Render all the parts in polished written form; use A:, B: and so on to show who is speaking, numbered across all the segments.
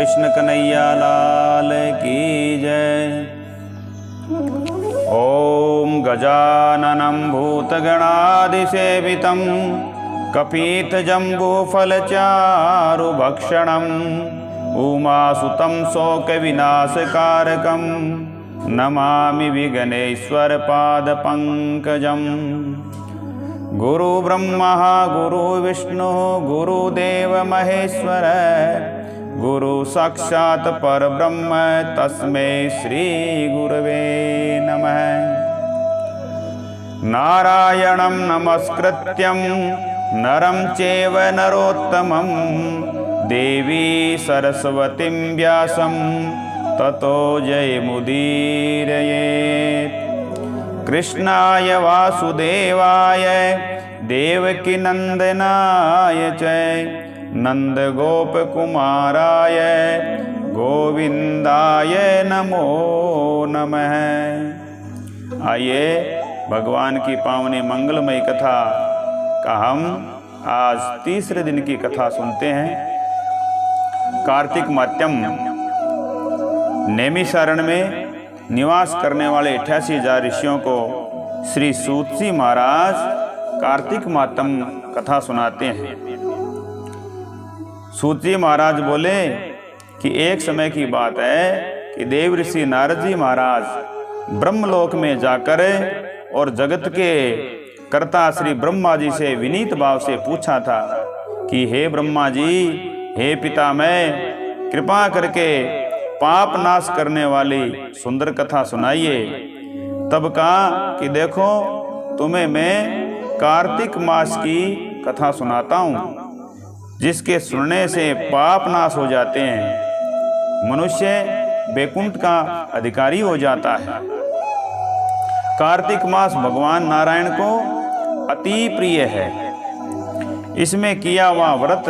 A: कृष्ण कन्हैया लाल की जय। ओम गजाननं भूतगणादिसेवितं कपित्थजम्बूफलचारुभक्षणम् उमासुतं शोकविनाशकारकं नमामि विघ्नेश्वरपादपङ्कजम्। गुरुब्रह्मा गुरुविष्णु गुरुदेव महेश्वर गुरु साक्षात् परब्रह्म तस्मै श्री गुरवे नमः। नारायणं नमस्कृत्यं नरं चैव नरोत्तमं देवी सरस्वतीं व्यासं ततो जयमुदीरयेत्। कृष्णाय वासुदेवाय देवकीनन्दनाय च नन्दगोपकुमाराय गोविन्दाय नमो नमः। आइए भगवान की पावनी मंगलमयी कथा का हम आज तीसरे दिन की कथा सुनते हैं। कार्तिक मात्यम नैमिषारण्य में निवास करने वाले 88,000 ऋषियों को श्री सूत जी महाराज कार्तिक मातम कथा सुनाते हैं। सूत जी महाराज बोले कि एक समय की बात है कि देव ऋषि नारद जी महाराज ब्रह्मलोक में जाकर और जगत के कर्ता श्री ब्रह्मा जी से विनीत भाव से पूछा था कि हे ब्रह्मा जी, हे पितामह, कृपा करके पाप नाश करने वाली सुंदर कथा सुनाइए। तब कहा कि देखो तुम्हें मैं कार्तिक मास की कथा सुनाता हूँ, जिसके सुनने से पाप नाश हो जाते हैं, मनुष्य वैकुंठ का अधिकारी हो जाता है। कार्तिक मास भगवान नारायण को अति प्रिय है। इसमें किया हुआ व्रत,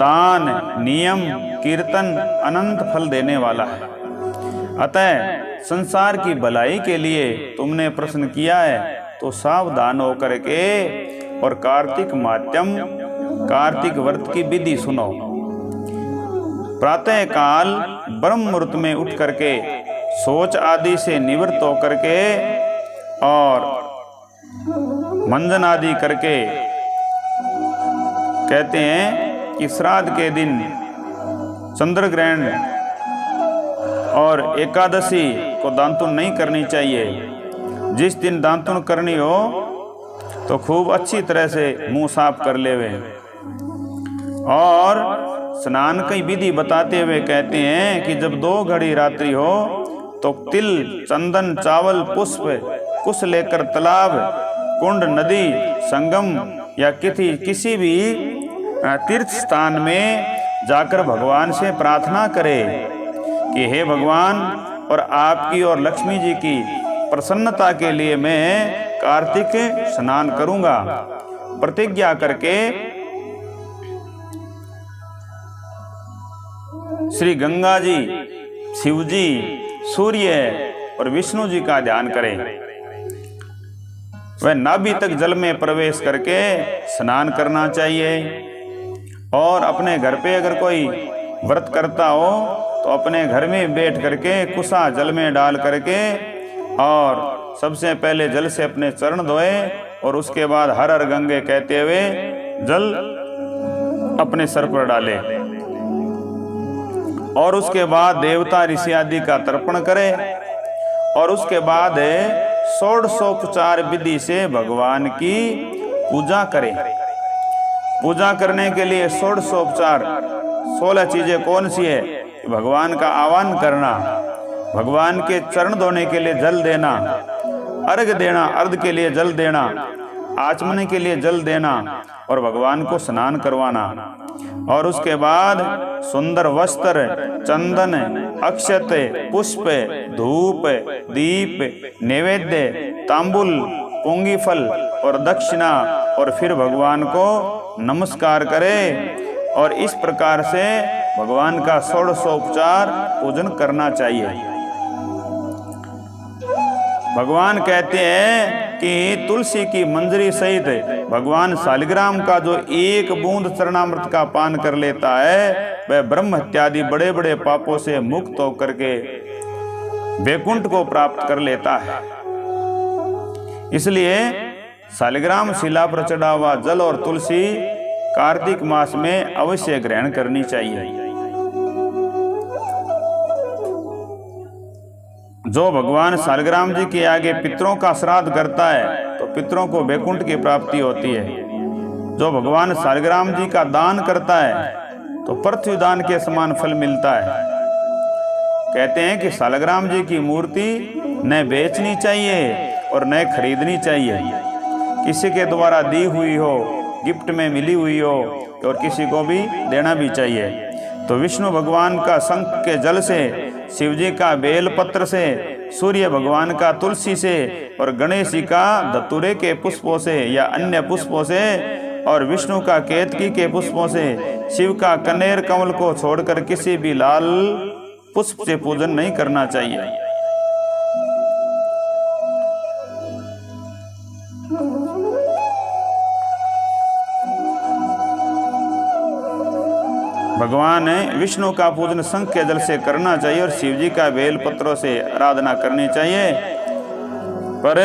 A: दान, नियम, कीर्तन अनंत फल देने वाला है। अतः संसार की भलाई के लिए तुमने प्रश्न किया है, तो सावधान होकर के और कार्तिक मात्यम कार्तिक व्रत की विधि सुनो। प्रातः काल ब्रह्म मुहूर्त में उठ करके सोच आदि से निवृत्त होकर के और मंजन आदि करके कहते हैं कि श्राद्ध के दिन चंद्र ग्रहण और एकादशी को दांतुन नहीं करनी चाहिए। जिस दिन दांतुन करनी हो तो खूब अच्छी तरह से मुंह साफ कर लेवे। और स्नान की विधि बताते हुए कहते हैं कि जब 2 घड़ी रात्रि हो तो तिल, चंदन, चावल, पुष्प, कुश लेकर तालाब, कुंड, नदी, संगम या किसी भी तीर्थ स्थान में जाकर भगवान से प्रार्थना करे कि हे भगवान, और आपकी और लक्ष्मी जी की प्रसन्नता के लिए मैं कार्तिक स्नान करूंगा। प्रतिज्ञा करके श्री गंगा जी, शिव जी, सूर्य और विष्णु जी का ध्यान करें। वह नाभि तक जल में प्रवेश करके स्नान करना चाहिए। और अपने घर पे अगर कोई व्रत करता हो तो अपने घर में बैठ करके कुसा जल में डाल करके और सबसे पहले जल से अपने चरण धोए और उसके बाद हर हर गंगे कहते हुए जल अपने सर पर डाले और उसके बाद देवता ऋषि आदि का तर्पण करे और उसके बाद षोडशोपचार विधि से भगवान की पूजा करें। पूजा करने के लिए षोडशोपचार 16 चीजें कौन सी है? भगवान का आह्वान करना, भगवान के चरण धोने के लिए जल देना, अर्घ देना, अर्घ के लिए जल देना, आचमन के लिए जल देना और भगवान को स्नान करवाना। और उसके बाद सुंदर वस्त्र, चंदन, अक्षत, पुष्प, धूप, दीप, नैवेद्य, तांबुल, पुंगी फल और दक्षिणा और फिर भगवान को नमस्कार करे और इस प्रकार से भगवान का षोडशोपचार पूजन करना चाहिए। भगवान कहते हैं कि तुलसी की मंजरी सहित भगवान शालिग्राम का जो एक बूंद चरणामृत का पान कर लेता है वह ब्रह्म इत्यादि बड़े बड़े पापों से मुक्त होकर के वैकुंठ को प्राप्त कर लेता है। इसलिए शालिग्राम शिला पर चढ़ा हुआ जल और तुलसी कार्तिक मास में अवश्य ग्रहण करनी चाहिए। जो भगवान शालिग्राम जी के आगे पितरों का श्राद्ध करता है तो पितरों को वैकुंठ की प्राप्ति होती है। जो भगवान शालिग्राम जी का दान करता है तो पृथ्वी दान के समान फल मिलता है। कहते हैं कि शालिग्राम जी की मूर्ति न बेचनी चाहिए और न खरीदनी चाहिए, किसी के द्वारा दी हुई हो, गिफ्ट में मिली हुई हो और किसी को भी देना भी चाहिए। तो विष्णु भगवान का शंख के जल से, शिव जी का बेल पत्र से, सूर्य भगवान का तुलसी से और गणेश जी का धतूरे के पुष्पों से या अन्य पुष्पों से और विष्णु का केतकी के पुष्पों से, शिव का कनेर कमल को छोड़कर किसी भी लाल पुष्प से पूजन नहीं करना चाहिए। भगवान विष्णु का पूजन शंख के जल से करना चाहिए और शिव जी का बेल पत्रों से आराधना करनी चाहिए, पर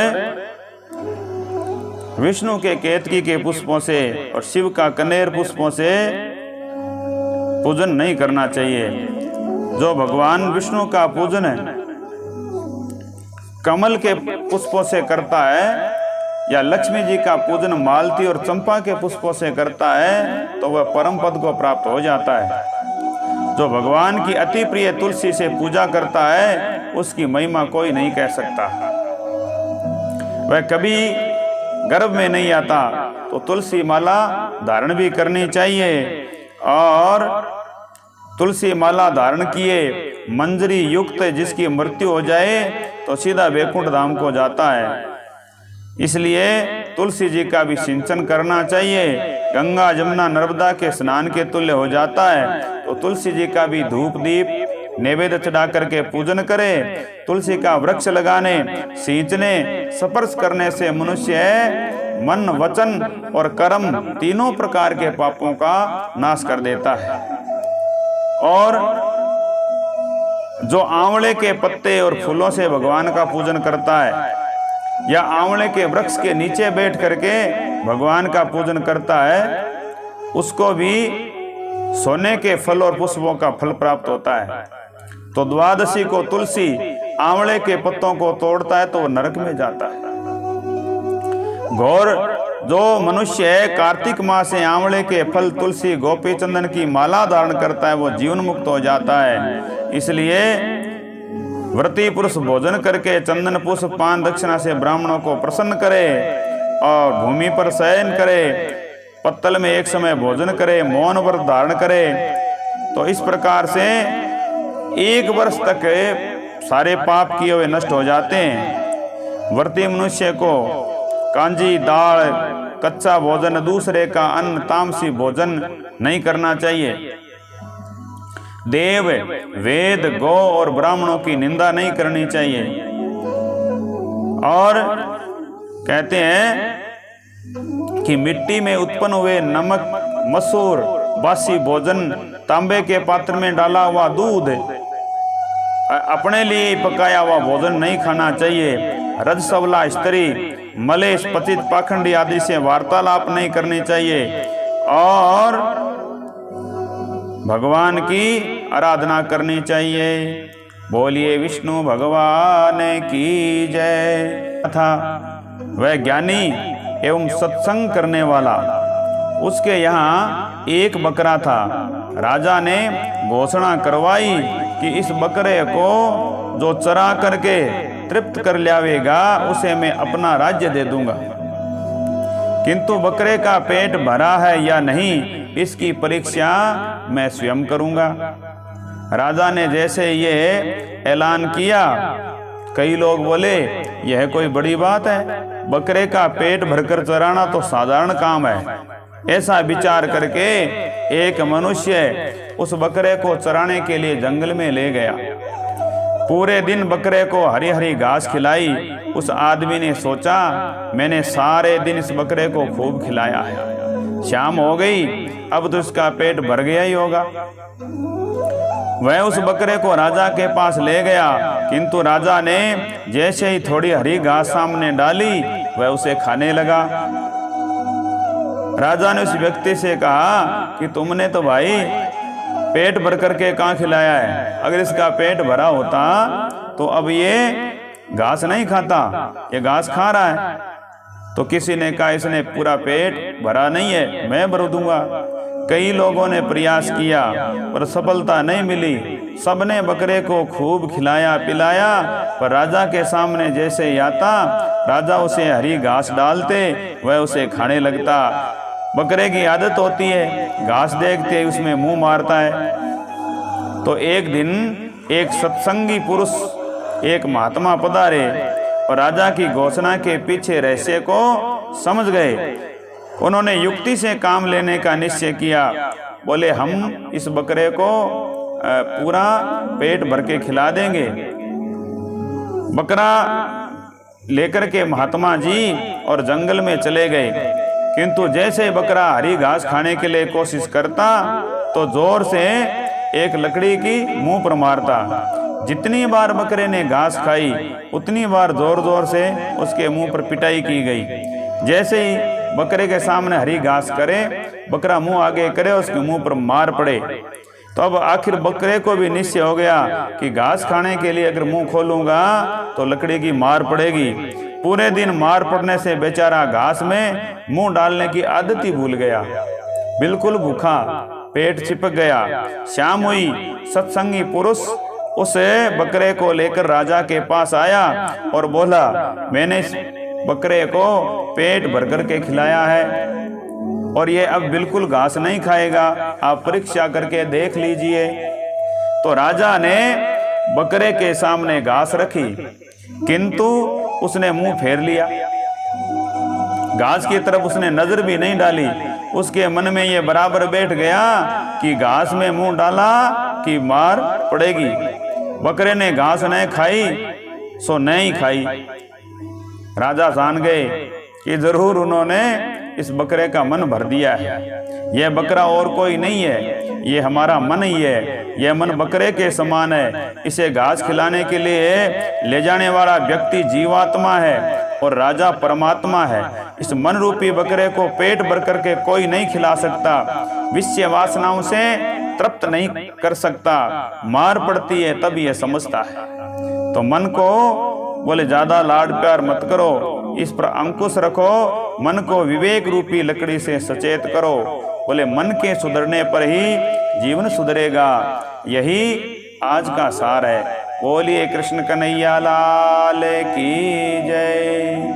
A: विष्णु के केतकी के पुष्पों से और शिव का कनेर पुष्पों से पूजन नहीं करना चाहिए। जो भगवान विष्णु का पूजन कमल के पुष्पों से करता है या लक्ष्मी जी का पूजन मालती और चंपा के पुष्पों से करता है तो वह परम पद को प्राप्त हो जाता है। जो भगवान की अति प्रिय तुलसी से पूजा करता है उसकी महिमा कोई नहीं कह सकता। वह कभी गर्भ में नहीं आता तो तुलसी माला धारण भी करनी चाहिए और तुलसी माला धारण किए मंजरी युक्त जिसकी मृत्यु हो जाए तो सीधा वैकुंठ धाम को जाता है। इसलिए तुलसी जी का भी सिंचन करना चाहिए। गंगा जमुना नर्मदा के स्नान के तुल्य हो जाता है तो तुलसी जी का भी धूप दीप नैवेद्य चढ़ा करके पूजन करे। तुलसी का वृक्ष लगाने, सींचने, स्पर्श करने से मनुष्य मन, वचन और कर्म तीनों प्रकार के पापों का नाश कर देता है। और जो आंवले के पत्ते और फूलों से भगवान का पूजन करता है या आंवले के वृक्ष के नीचे बैठ करके भगवान का पूजन करता है उसको भी सोने के फल और पुष्पों का फल प्राप्त होता है। तो द्वादशी को तुलसी आंवले के पत्तों को तोड़ता है तो वो नरक में जाता है। घोर जो मनुष्य कार्तिक मास से आंवले के फल, तुलसी, गोपी चंदन की माला धारण करता है वो जीवन मुक्त हो जाता है। इसलिए व्रती पुरुष भोजन करके चंदन पुष्प पान दक्षिणा से ब्राह्मणों को प्रसन्न करे और भूमि पर शयन करे, पत्तल में एक समय भोजन करे, मौन व्रत धारण करे तो इस प्रकार से 1 वर्ष तक सारे पाप किए हुए नष्ट हो जाते हैं। व्रती मनुष्य को कांजी, दाल, कच्चा भोजन, दूसरे का अन्न, तामसी भोजन नहीं करना चाहिए। देव, वेद, गौ और ब्राह्मणों की निंदा नहीं करनी चाहिए। और कहते हैं कि मिट्टी में उत्पन्न हुए नमक, मसूर, बासी भोजन, तांबे के पात्र में डाला हुआ दूध, अपने लिए पकाया हुआ भोजन नहीं खाना चाहिए। रजसवला स्त्री, मलेश, पतित, पाखंडी आदि से वार्तालाप नहीं करनी चाहिए और भगवान की आराधना करनी चाहिए। बोलिए विष्णु भगवान की जय। तथा वह ज्ञानी एवं सत्संग करने वाला, उसके यहाँ एक बकरा था। राजा ने घोषणा करवाई कि इस बकरे को जो चरा करके तृप्त कर लावेगा उसे मैं अपना राज्य दे दूंगा, किंतु बकरे का पेट भरा है या नहीं इसकी परीक्षा मैं स्वयं करूंगा। राजा ने जैसे ये ऐलान किया, कई लोग बोले यह कोई बड़ी बात है, बकरे का पेट भरकर चराना तो साधारण काम है। ऐसा विचार करके एक मनुष्य उस बकरे को चराने के लिए जंगल में ले गया। पूरे दिन बकरे को हरी हरी घास खिलाई। उस आदमी ने सोचा मैंने सारे दिन इस बकरे को खूब खिलाया है, शाम हो गई, अब तो इसका पेट भर गया ही होगा। वह उस बकरे को राजा के पास ले गया, किंतु राजा ने जैसे ही थोड़ी हरी घास सामने डाली, वह उसे खाने लगा। राजा ने उस व्यक्ति से कहा कि तुमने तो भाई पेट भर करके कहाँ खिलाया है, अगर इसका पेट भरा होता तो अब ये घास नहीं खाता, ये घास खा रहा है। तो किसी ने कहा इसने पूरा पेट भरा नहीं है, मैं भर दूंगा। कई लोगों ने प्रयास किया पर सफलता नहीं मिली। सबने बकरे को खूब खिलाया पिलाया, पर राजा के सामने जैसे ही आता, राजा उसे हरी घास डालते, वह उसे खाने लगता। बकरे की आदत होती है, घास देखते ही उसमें मुंह मारता है। तो एक दिन एक सत्संगी पुरुष, एक महात्मा पधारे और राजा की घोषणा के पीछे रहस्य को समझ गए। उन्होंने युक्ति से काम लेने का निश्चय किया। बोले हम इस बकरे को पूरा पेट भर के खिला देंगे। बकरा लेकर के महात्मा जी और जंगल में चले गए, किंतु जैसे बकरा हरी घास खाने के लिए कोशिश करता तो जोर से एक लकड़ी की मुंह पर मारता। जितनी बार बकरे ने घास खाई उतनी बार जोर जोर से उसके मुंह पर पिटाई की गई। जैसे ही बकरे के सामने हरी घास करे, बकरा मुंह आगे करे, उसके मुंह पर मार पड़े। तो अब आखिर बकरे को भी निश्चय हो गया कि घास खाने के लिए अगर मुंह खोलूंगा तो लकड़ी की मार पड़ेगी। पूरे दिन मार पड़ने से बेचारा घास में मुंह डालने की आदत ही भूल गया, बिल्कुल भूखा, पेट चिपक गया। शाम हुई, सत्संगी पुरुष उस बकरे को लेकर राजा के पास आया और बोला मैंने इस बकरे को पेट भर करके खिलाया है और ये अब बिल्कुल घास नहीं खाएगा, आप परीक्षा करके देख लीजिए। तो राजा ने बकरे के सामने घास रखी, किंतु उसने मुंह फेर लिया, घास की तरफ उसने नजर भी नहीं डाली। उसके मन में ये बराबर बैठ गया कि घास में मुंह डाला कि मार पड़ेगी। बकरे ने घास नहीं खाई सो नहीं खाई। राजा जान गए कि जरूर उन्होंने इस बकरे का मन भर दिया है। यह बकरा और कोई नहीं है, ये हमारा मन ही है। यह मन बकरे के समान है। इसे घास खिलाने के लिए ले जाने वाला व्यक्ति जीवात्मा है और राजा परमात्मा है। इस मन रूपी बकरे को पेट भर करके कोई नहीं खिला सकता, विषय वासनाओं से तृप्त नहीं कर सकता। मार पड़ती है तब यह समझता है। तो मन को बोले ज्यादा लाड प्यार मत करो, इस पर अंकुश रखो, मन को विवेक रूपी लकड़ी से सचेत करो। बोले मन के सुधरने पर ही जीवन सुधरेगा। यही आज का सार है। बोलिए कृष्ण कन्हैया लाल की जय।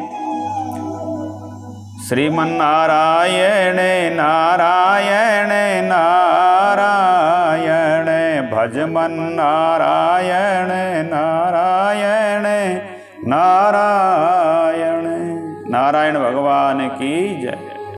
A: श्रीमन्नारायण नारायण नारायण, भजमन नारायण नारायण नारायण। नारायण भगवान की जय।